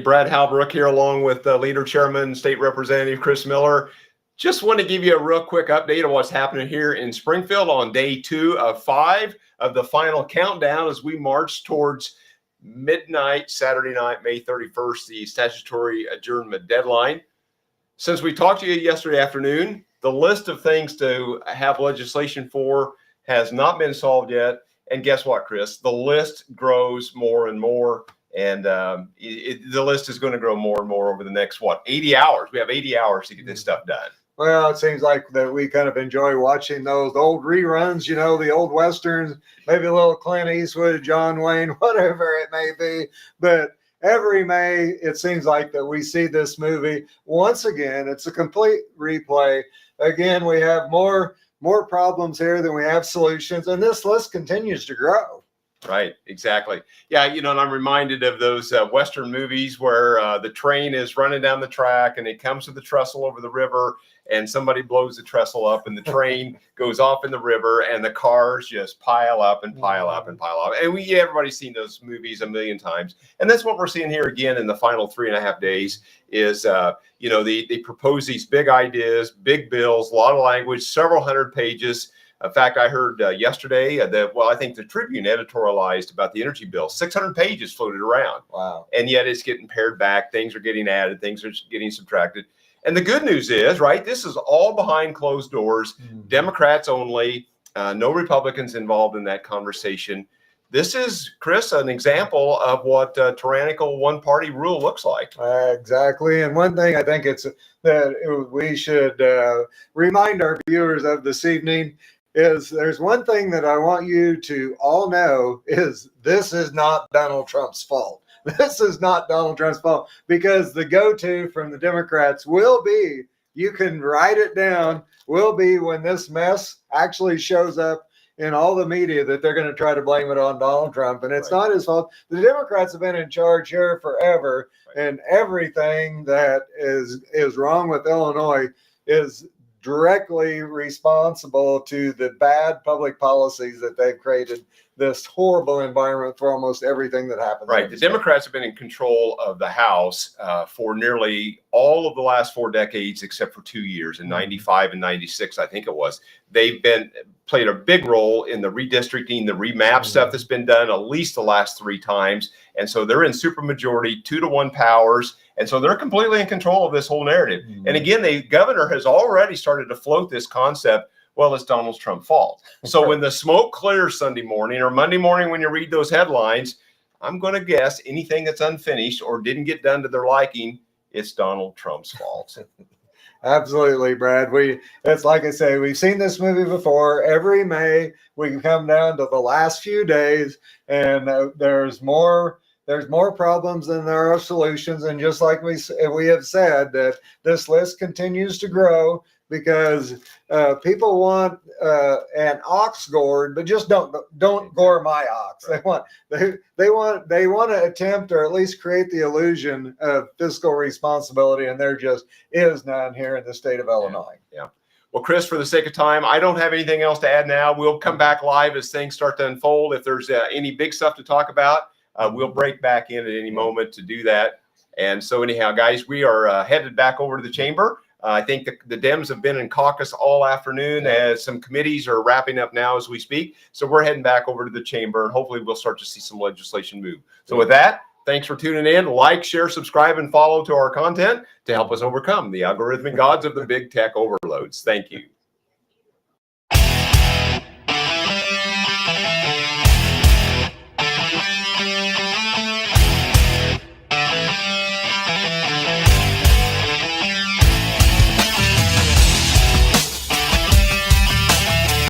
Brad Halbrook here, along with Leader Chairman, State Representative Chris Miller. Just want to give you a real quick update of what's happening here in Springfield on day 2 of 5 of the final countdown as we march towards midnight Saturday night, May 31st, the statutory adjournment deadline. Since we talked to you yesterday afternoon, the list of things to have legislation for has not been solved yet. And guess what, Chris? The list grows more and more. And the list is going to grow more and more over the next, 80 hours. We have 80 hours to get this stuff done. Well, it seems like that we kind of enjoy watching those old reruns, you know, the old Westerns, maybe a little Clint Eastwood, John Wayne, whatever it may be. But every May, it seems like that we see this movie once again. It's a complete replay. Again, we have more problems here than we have solutions. And this list continues to grow. Right, exactly. Yeah, and I'm reminded of those Western movies where the train is running down the track and it comes to the trestle over the river and somebody blows the trestle up and the train goes off in the river and the cars just pile up and pile up and pile up. And everybody's seen those movies a million times. And that's what we're seeing here again in the final 3.5 days is, they propose these big ideas, big bills, a lot of language, several hundred pages. In fact, I heard yesterday that, I think the Tribune editorialized about the energy bill. 600 pages floated around. Wow. And yet it's getting pared back. Things are getting added. Things are getting subtracted. And the good news is, right, this is all behind closed doors, Democrats only, no Republicans involved in that conversation. This is, Chris, an example of what tyrannical one-party rule looks like. Exactly. And one thing I think we should remind our viewers of this evening is there's one thing that I want you to all know is this is not Donald Trump's fault. This is not Donald Trump's fault because the go-to from the Democrats will be, you can write it down, will be when this mess actually shows up in all the media that they're going to try to blame it on Donald Trump. And it's not his fault. The Democrats have been in charge here forever, and everything that is wrong with Illinois is directly responsible to the bad public policies that they've created this horrible environment for almost everything that happens. Right. The Democrats have been in control of the House for nearly all of the last 4 decades, except for 2 years in 95 and 96, I think it was. They've played a big role in the redistricting, the remap stuff that's been done at least the last 3 times. And so they're in supermajority, 2-to-1 powers. And so they're completely in control of this whole narrative. And again, the governor has already started to float this concept. Well, it's Donald Trump's fault. So when the smoke clears Sunday morning or Monday morning when you read those headlines, I'm going to guess anything that's unfinished or didn't get done to their liking, it's Donald Trump's fault. Absolutely, Brad. It's like I say, we've seen this movie before. Every May, we come down to the last few days, and there's more problems than there are solutions. And just like we have said, that this list continues to grow because people want an ox gored, but just don't gore my ox. They want to attempt or at least create the illusion of fiscal responsibility, and there just is none here in the state of Illinois. Yeah. Well, Chris, for the sake of time, I don't have anything else to add now. We'll come back live as things start to unfold. If there's any big stuff to talk about, we'll break back in at any moment to do that. And so anyhow, guys, we are headed back over to the chamber. I think the Dems have been in caucus all afternoon as some committees are wrapping up now as we speak. So we're heading back over to the chamber and hopefully we'll start to see some legislation move. So with that, thanks for tuning in. Like, share, subscribe, and follow to our content to help us overcome the algorithmic gods of the big tech overloads. Thank you.